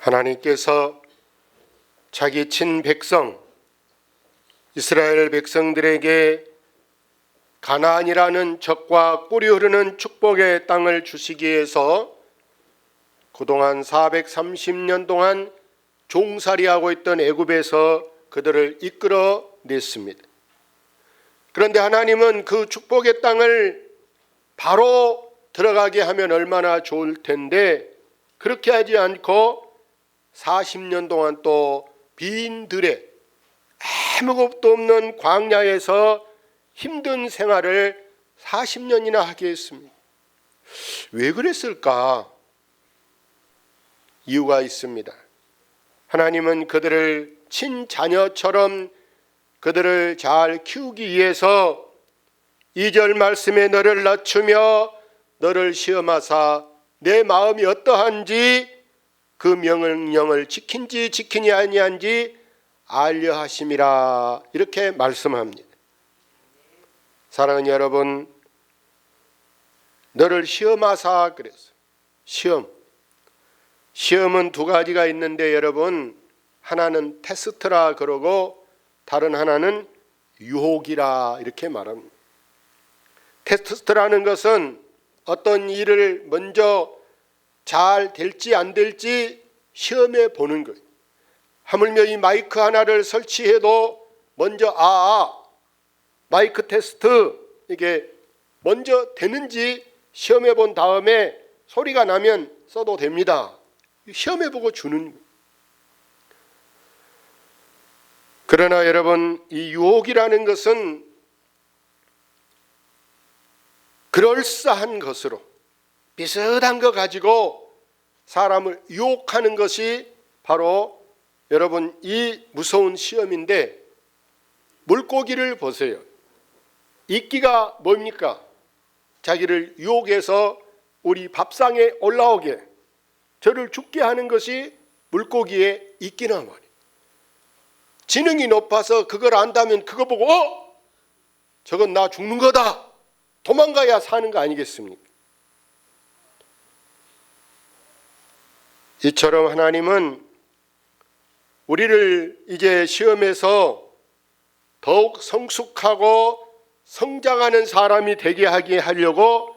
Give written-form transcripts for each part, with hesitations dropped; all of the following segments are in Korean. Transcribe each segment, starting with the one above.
하나님께서 자기 친백성 이스라엘 백성들에게 가나안이라는 젖과 꿀이 흐르는 축복의 땅을 주시기 위해서 그동안 430년 동안 종살이하고 있던 애굽에서 그들을 이끌어 냈습니다. 그런데 하나님은 그 축복의 땅을 바로 들어가게 하면 얼마나 좋을 텐데 그렇게 하지 않고 40년 동안 또 빈 들에 아무것도 없는 광야에서 힘든 생활을 40년이나 하게 했습니다. 왜 그랬을까? 이유가 있습니다. 하나님은 그들을 친자녀처럼 그들을 잘 키우기 위해서 2절 말씀에 너를 낮추며 너를 시험하사 내 마음이 어떠한지 그 명령을 지킨지 지키지 아니한지 알려 하심이라 이렇게 말씀합니다. 사랑하는 여러분, 너를 시험하사 그랬어요. 시험은 두 가지가 있는데 여러분, 하나는 테스트라 그러고 다른 하나는 유혹이라 이렇게 말합니다. 테스트라는 것은 어떤 일을 먼저 잘 될지 안 될지 시험해 보는 거예요. 하물며 이 마이크 하나를 설치해도 먼저 마이크 테스트 이게 먼저 되는지 시험해 본 다음에 소리가 나면 써도 됩니다. 시험해 보고 주는 거예요. 그러나 여러분, 이 유혹이라는 것은 그럴싸한 것으로 비슷한 거 가지고 사람을 유혹하는 것이 바로 여러분 이 무서운 시험인데, 물고기를 보세요. 이끼가 뭡니까? 자기를 유혹해서 우리 밥상에 올라오게, 저를 죽게 하는 것이 물고기의 이끼란 말이에요. 지능이 높아서 그걸 안다면 그거 보고 저건 나 죽는 거다, 도망가야 사는 거 아니겠습니까? 이처럼 하나님은 우리를 이제 시험에서 더욱 성숙하고 성장하는 사람이 되게 하게 하려고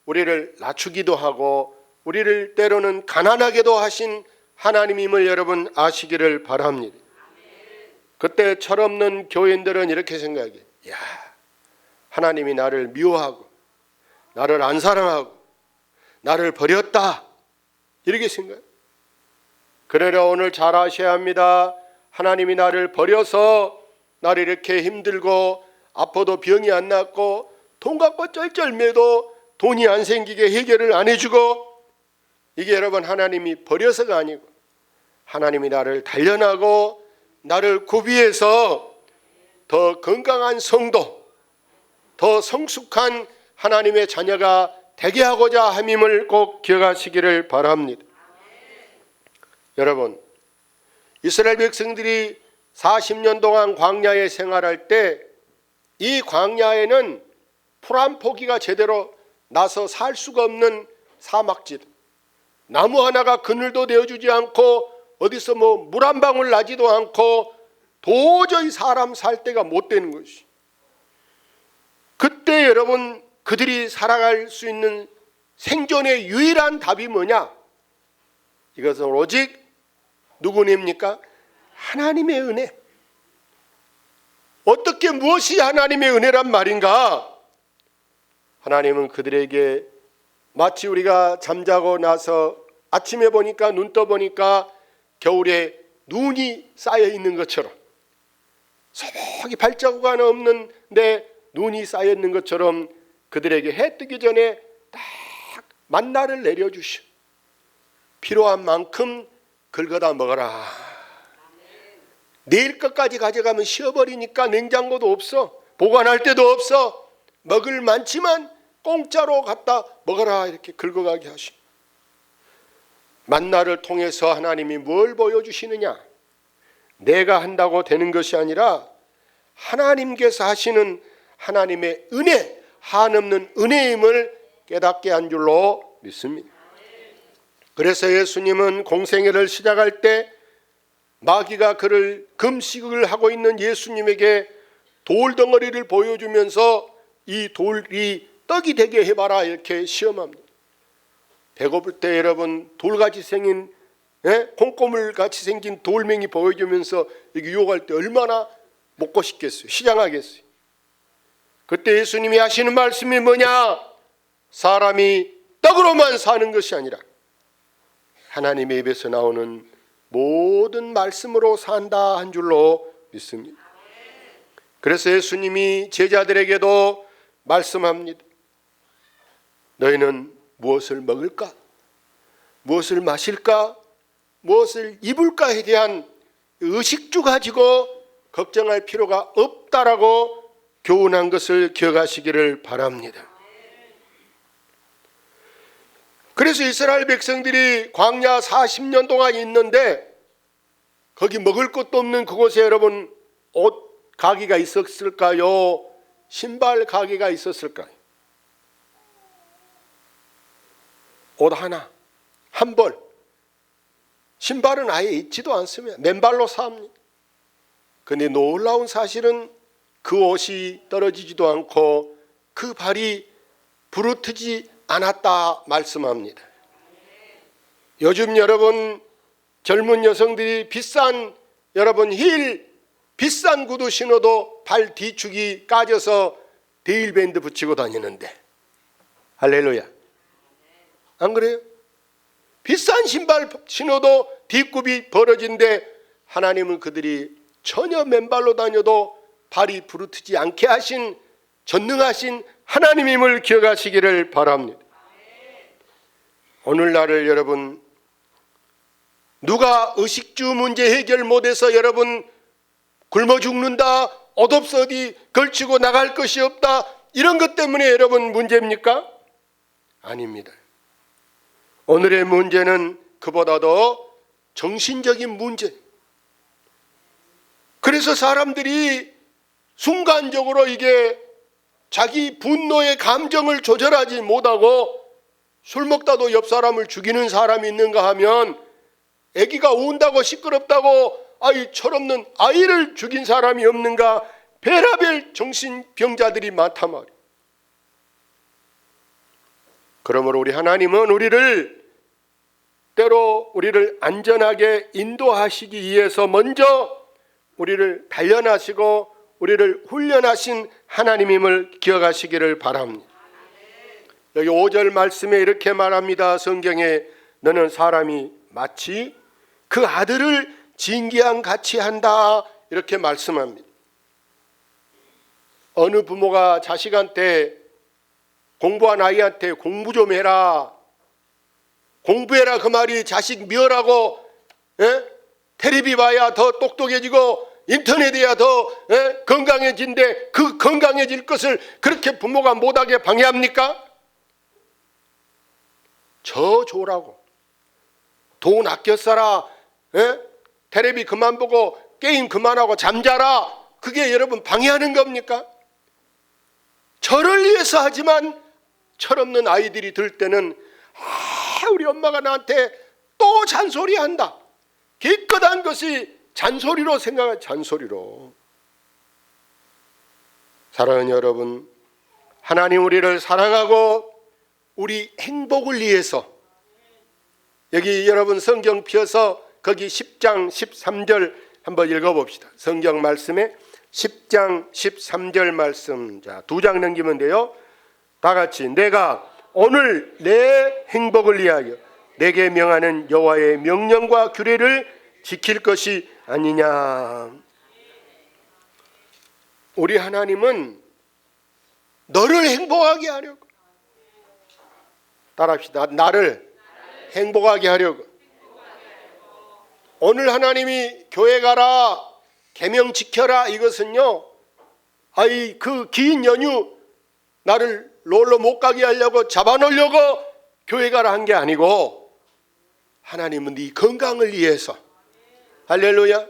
우리를 낮추기도 하고 우리를 때로는 가난하게도 하신 하나님임을 여러분 아시기를 바랍니다. 그때 철없는 교인들은 이렇게 생각해요. 야, 하나님이 나를 미워하고 나를 안 사랑하고 나를 버렸다, 이렇게 생각해요. 그러나 오늘 잘 아셔야 합니다. 하나님이 나를 버려서 나를 이렇게 힘들고 아파도 병이 안 낫고 돈 갖고 쩔쩔매도 돈이 안 생기게 해결을 안 해주고, 이게 여러분 하나님이 버려서가 아니고 하나님이 나를 단련하고 나를 구비해서 더 건강한 성도, 더 성숙한 하나님의 자녀가 되게 하고자 함임을 꼭 기억하시기를 바랍니다. 여러분, 이스라엘 백성들이 40년 동안 광야에 생활할 때 이 광야에는 풀 한 포기가 제대로 나서 살 수가 없는 사막지, 나무 하나가 그늘도 되어주지 않고 어디서 물 한 방울 나지도 않고 도저히 사람 살 데가 못 되는 것이, 그때 여러분 그들이 살아갈 수 있는 생존의 유일한 답이 뭐냐? 이것은 오직 누구 은혜입니까? 하나님의 은혜. 어떻게 무엇이 하나님의 은혜란 말인가? 하나님은 그들에게 마치 우리가 잠자고 나서 아침에 보니까, 눈 떠보니까 겨울에 눈이 쌓여 있는 것처럼, 소복이 발자국 하나 없는데 눈이 쌓여 있는 것처럼 그들에게 해 뜨기 전에 딱 만나를 내려주셔. 필요한 만큼 긁어다 먹어라. 내일 것까지 가져가면 쉬어버리니까 냉장고도 없어, 보관할 데도 없어, 먹을 많지만 공짜로 갖다 먹어라, 이렇게 긁어가게 하시. 만나를 통해서 하나님이 뭘 보여주시느냐? 내가 한다고 되는 것이 아니라 하나님께서 하시는 하나님의 은혜, 한없는 은혜임을 깨닫게 한 줄로 믿습니다. 그래서 예수님은 공생애를 시작할 때 마귀가 그를 금식을 하고 있는 예수님에게 돌덩어리를 보여주면서 이 돌이 떡이 되게 해봐라 이렇게 시험합니다. 배고플 때 여러분 돌같이 생긴 콩고물같이 생긴 돌멩이 보여주면서 이렇게 유혹할 때 얼마나 먹고 싶겠어요. 시장하겠어요. 그때 예수님이 하시는 말씀이 뭐냐? 사람이 떡으로만 사는 것이 아니라 하나님의 입에서 나오는 모든 말씀으로 산다 한 줄로 믿습니다. 그래서 예수님이 제자들에게도 말씀합니다. 너희는 무엇을 먹을까? 무엇을 마실까? 무엇을 입을까에 대한 의식주 가지고 걱정할 필요가 없다라고 교훈한 것을 기억하시기를 바랍니다. 그래서 이스라엘 백성들이 광야 40년 동안 있는데 거기 먹을 것도 없는 그곳에 여러분 옷 가게가 있었을까요? 신발 가게가 있었을까요? 옷 하나, 한 벌. 신발은 아예 있지도 않습니다. 맨발로 삽니다. 그런데 놀라운 사실은 그 옷이 떨어지지도 않고 그 발이 부르트지 않았다 말씀합니다. 요즘 여러분 젊은 여성들이 비싼 비싼 구두 신어도 발 뒤축이 까져서 데일밴드 붙이고 다니는데 할렐루야. 안 그래요? 비싼 신발 신어도 뒷굽이 벌어진데 하나님은 그들이 전혀 맨발로 다녀도 발이 부르트지 않게 하신 전능하신 하나님임을 기억하시기를 바랍니다. 오늘날을 여러분 누가 의식주 문제 해결 못해서 여러분 굶어 죽는다, 옷 없어 어디 걸치고 나갈 것이 없다 이런 것 때문에 여러분 문제입니까? 아닙니다. 오늘의 문제는 그보다도 정신적인 문제. 그래서 사람들이 순간적으로 이게 자기 분노의 감정을 조절하지 못하고 술 먹다도 옆 사람을 죽이는 사람이 있는가 하면 아기가 운다고 시끄럽다고 아이 철없는 아이를 죽인 사람이 없는가 별하별 정신병자들이 많단 말이에요. 그러므로 우리 하나님은 때로 우리를 안전하게 인도하시기 위해서 먼저 우리를 단련하시고 우리를 훈련하신 하나님임을 기억하시기를 바랍니다. 여기 5절 말씀에 이렇게 말합니다. 성경에 너는 사람이 마치 그 아들을 징계한 같이 한다 이렇게 말씀합니다. 어느 부모가 자식한테 공부한 아이한테 공부 좀 해라, 공부해라 그 말이 자식 미워라고 텔레비 봐야 더 똑똑해지고 인터넷이야 더 건강해진대 그 건강해질 것을 그렇게 부모가 못하게 방해합니까? 저 줘라고 돈 아껴 써라, 텔레비 그만 보고 게임 그만하고 잠자라 그게 여러분 방해하는 겁니까? 저를 위해서 하지만 철없는 아이들이 들 때는 우리 엄마가 나한테 또 잔소리한다. 기껏한 것이 잔소리로 생각할 잔소리로. 사랑하는 여러분, 하나님 우리를 사랑하고 우리 행복을 위해서 여기 여러분 성경 펴서 거기 10장 13절 한번 읽어봅시다. 성경 말씀에 10장 13절 말씀, 자, 2장 넘기면 돼요. 다 같이 내가 오늘 내 행복을 위하여 내게 명하는 여호와의 명령과 규례를 지킬 것이 아니냐. 우리 하나님은 너를 행복하게 하려고, 따라합시다. 나를 행복하게 하려고. 오늘 하나님이 교회 가라, 계명 지켜라 이것은요, 그 긴 연휴 나를 놀러 못 가게 하려고 잡아놓으려고 교회 가라 한 게 아니고 하나님은 네 건강을 위해서. 할렐루야.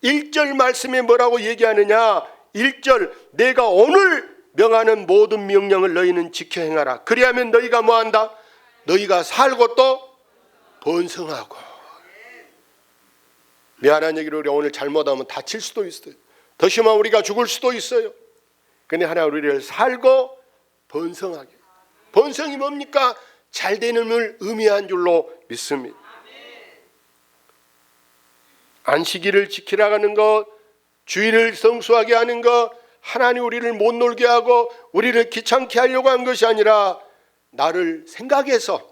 1절 말씀에 뭐라고 얘기하느냐, 1절 내가 오늘 명하는 모든 명령을 너희는 지켜 행하라. 그리하면 너희가 뭐한다? 너희가 살고 또 번성하고. 미안한 얘기를 우리 오늘 잘못하면 다칠 수도 있어요. 더 심하면 우리가 죽을 수도 있어요. 근데 하나님 우리를 살고 번성하게. 번성이 뭡니까? 잘되는을 의미한 줄로 믿습니다. 안식일을 지키라는 것, 주일을 성수하게 하는 것, 하나님 우리를 못 놀게 하고 우리를 귀찮게 하려고 한 것이 아니라 나를 생각해서,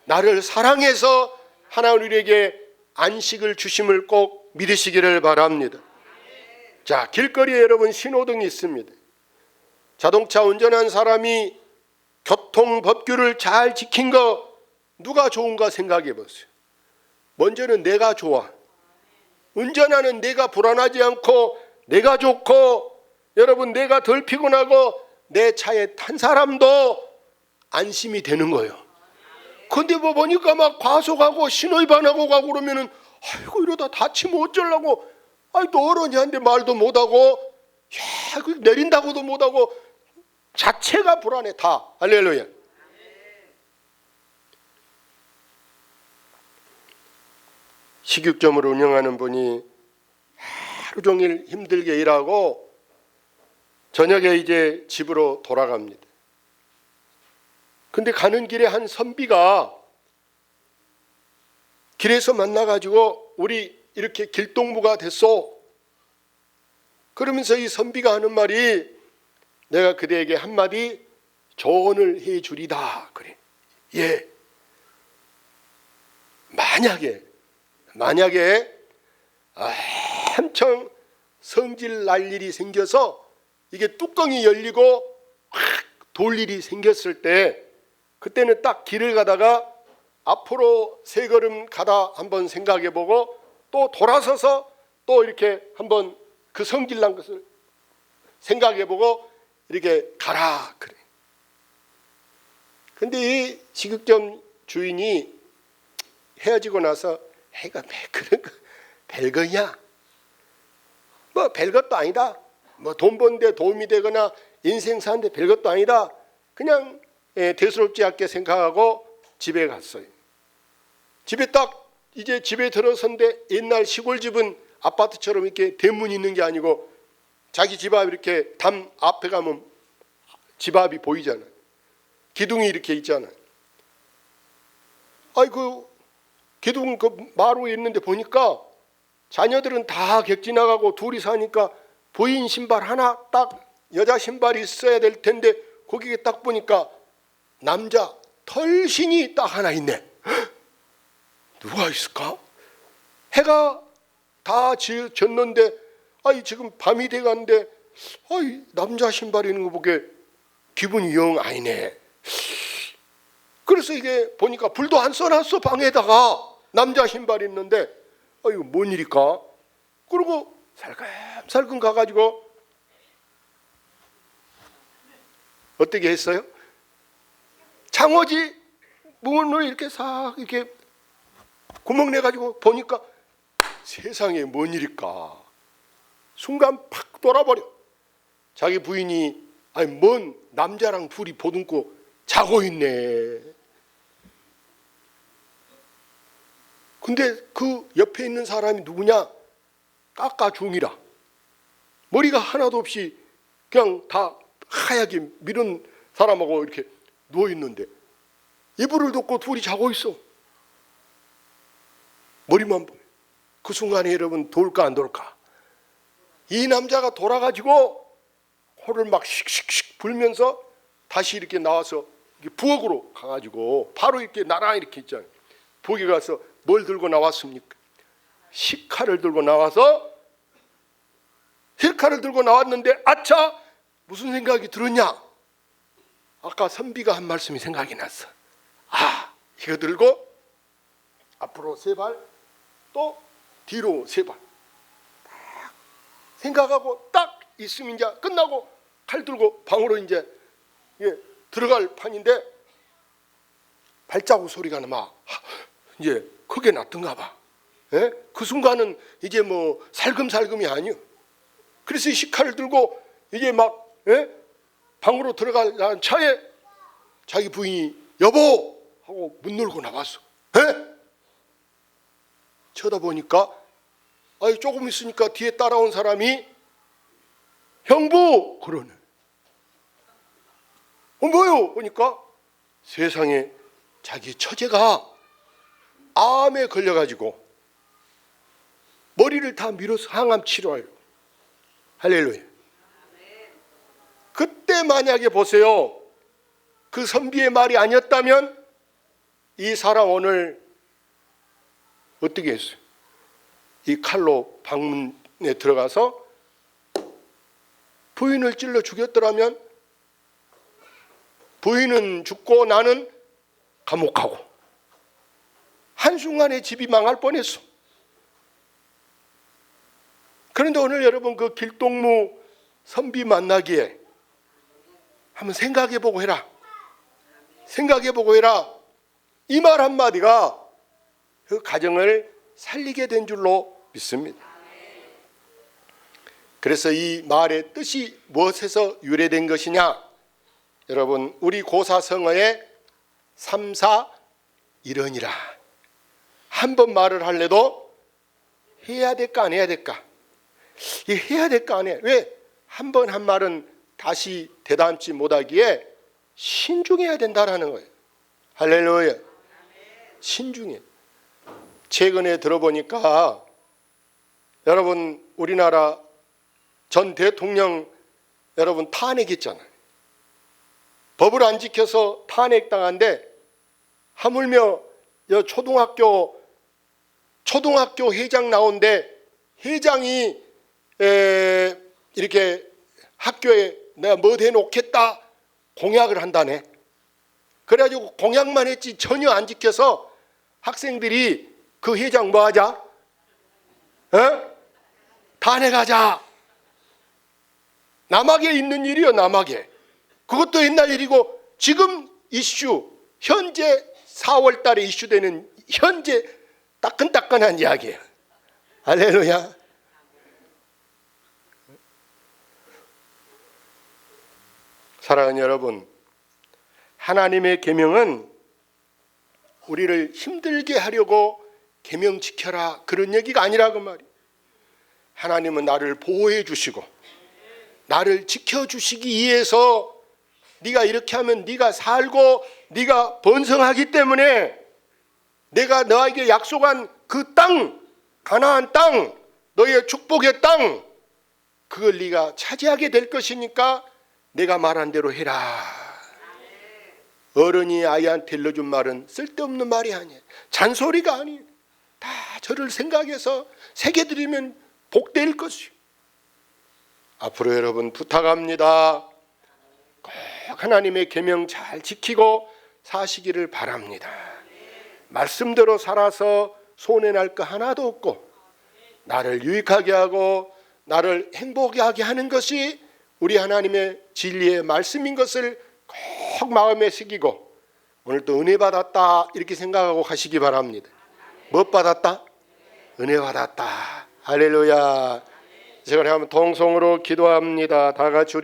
나를 사랑해서 하나님 우리에게 안식을 주심을 꼭 믿으시기를 바랍니다. 자, 길거리에 여러분 신호등이 있습니다. 자동차 운전한 사람이 교통법규를 잘 지킨 거 누가 좋은가 생각해 보세요. 먼저는 내가 좋아. 운전하는 내가 불안하지 않고 내가 좋고, 여러분 내가 덜 피곤하고 내 차에 탄 사람도 안심이 되는 거예요. 근데 뭐 보니까 막 과속하고 신호위반하고 가고 그러면은 아이고 이러다 다치면 어쩌려고, 아이 또 어른이한테 말도 못하고, 야, 그 내린다고도 못하고 자체가 불안해 다. 할렐루야. 식육점을 운영하는 분이 하루 종일 힘들게 일하고 저녁에 이제 집으로 돌아갑니다. 근데 가는 길에 한 선비가 길에서 만나가지고 우리 이렇게 길동무가 됐소. 그러면서 이 선비가 하는 말이, 내가 그대에게 한마디 조언을 해 주리다. 그래. 예. 만약에 엄청 성질 날 일이 생겨서 이게 뚜껑이 열리고 확 돌 일이 생겼을 때, 그때는 딱 길을 가다가 앞으로 세 걸음 가다 한번 생각해보고 또 돌아서서 또 이렇게 한번 그 성질 난 것을 생각해보고 이렇게 가라 그래. 근데 이 식육점 주인이 헤어지고 나서 해가 그런 거 별거냐? 뭐 별것도 아니다. 뭐 돈 버는데 도움이 되거나 인생 사는데 별것도 아니다. 그냥 대수롭지 않게 생각하고 집에 갔어요. 집에 딱 이제 집에 들어선데, 옛날 시골집은 아파트처럼 이렇게 대문이 있는 게 아니고 자기 집 앞 이렇게 담 앞에 가면 집 앞이 보이잖아요. 기둥이 이렇게 있잖아요. 아이고 기둥 그 마루에 있는데 보니까 자녀들은 다 객지나가고 둘이 사니까 부인 신발 하나, 딱 여자 신발이 있어야 될 텐데 거기에 딱 보니까 남자 털신이 딱 하나 있네. 헉! 누가 있을까? 해가 다 졌는데, 아이 지금 밤이 돼가는데, 아이 남자 신발이 있는 거 보게 기분이 영 아니네. 그래서 이게 보니까 불도 안 써놨어. 방에다가 남자 신발이 있는데, 이거 뭔 일일까? 그리고 살금살금 가가지고 어떻게 했어요? 창호지 문을 이렇게 싹 이렇게 구멍 내가지고 보니까 세상에 뭔 일일까? 순간 팍 돌아버려. 자기 부인이 뭔 남자랑 둘이 보듬고 자고 있네. 근데 그 옆에 있는 사람이 누구냐? 깎아중이라. 머리가 하나도 없이 그냥 다 하얗게 미른 사람하고 이렇게 누워있는데 이불을 덮고 둘이 자고 있어. 머리만 보여. 그 순간에 여러분 돌까 안 돌까? 이 남자가 돌아가지고 코를 막 씩씩씩 불면서 다시 이렇게 나와서 부엌으로 가가지고 바로 이렇게 나란히 이렇게 있잖아요. 부엌에 가서 뭘 들고 나왔습니까? 식칼을 들고 나와서, 식칼을 들고 나왔는데 아차! 무슨 생각이 들었냐? 아까 선비가 한 말씀이 생각이 났어. 이거 들고 앞으로 3발, 또 뒤로 3발 생각하고 딱 있으면 이제 끝나고 칼 들고 방으로 이제 들어갈 판인데 발자국 소리가 막 이제 크게 났던가 봐. 그 순간은 이제 뭐 살금살금이 아니요. 그래서 이 식칼을 들고 이제 막 방으로 들어가는 차에 자기 부인이 여보 하고 문 열고 나왔어. 쳐다보니까 조금 있으니까 뒤에 따라온 사람이 형부 그러네. 뭐요? 보니까 세상에 자기 처제가 암에 걸려가지고 머리를 다 밀어서 항암 치료해요. 할렐루야. 그때 만약에 보세요. 그 선비의 말이 아니었다면 이 사람 오늘 어떻게 했어요? 이 칼로 방문에 들어가서 부인을 찔러 죽였더라면 부인은 죽고 나는 감옥 가고 한순간에 집이 망할 뻔했어. 그런데 오늘 여러분 그 길동무 선비 만나기에 한번 생각해보고 해라. 생각해보고 해라. 이 말 한마디가 그 가정을 살리게 된 줄로 믿습니다. 그래서 이 말의 뜻이 무엇에서 유래된 것이냐? 여러분 우리 고사성어의 3, 4, 1원이라 한 번 말을 할래도 해야 될까 안 해야 될까? 이 해야 될까 안 해? 왜? 한 번 한 말은 다시 되담지 못하기에 신중해야 된다라는 거예요. 할렐루야. 신중해. 최근에 들어보니까 여러분 우리나라 전 대통령 여러분 탄핵했잖아요. 법을 안 지켜서 탄핵당한데 하물며 초등학교 회장 나온데 회장이 이렇게 학교에 내가 뭐 해놓겠다 공약을 한다네. 그래가지고 공약만 했지 전혀 안 지켜서 학생들이 그 회장 뭐 하자? 탄핵하자. 남학에 있는 일이요. 남학에. 그것도 옛날 일이고 지금 이슈 현재 4월 달에 이슈되는 현재 따끈따끈한 이야기예요. 할렐루야. 사랑하는 여러분, 하나님의 계명은 우리를 힘들게 하려고 계명 지켜라 그런 얘기가 아니라고 말이에요. 하나님은 나를 보호해 주시고 나를 지켜주시기 위해서 네가 이렇게 하면 네가 살고 네가 번성하기 때문에 내가 너에게 약속한 그 땅, 가나안 땅, 너의 축복의 땅, 그걸 네가 차지하게 될 것이니까 내가 말한 대로 해라. 어른이 아이한테 일러준 말은 쓸데없는 말이 아니에요. 잔소리가 아니에요. 다 저를 생각해서 새겨드리면 복될 것이요. 앞으로 여러분 부탁합니다. 꼭 하나님의 계명 잘 지키고 사시기를 바랍니다. 말씀대로 살아서 손해날 거 하나도 없고 나를 유익하게 하고 나를 행복하게 하는 것이 우리 하나님의 진리의 말씀인 것을 꼭 마음에 새기고 오늘 또 은혜 받았다 이렇게 생각하고 가시기 바랍니다. 뭐 받았다? 은혜 받았다. 할렐루야. 제가 한번 통성으로 기도합니다. 다 같이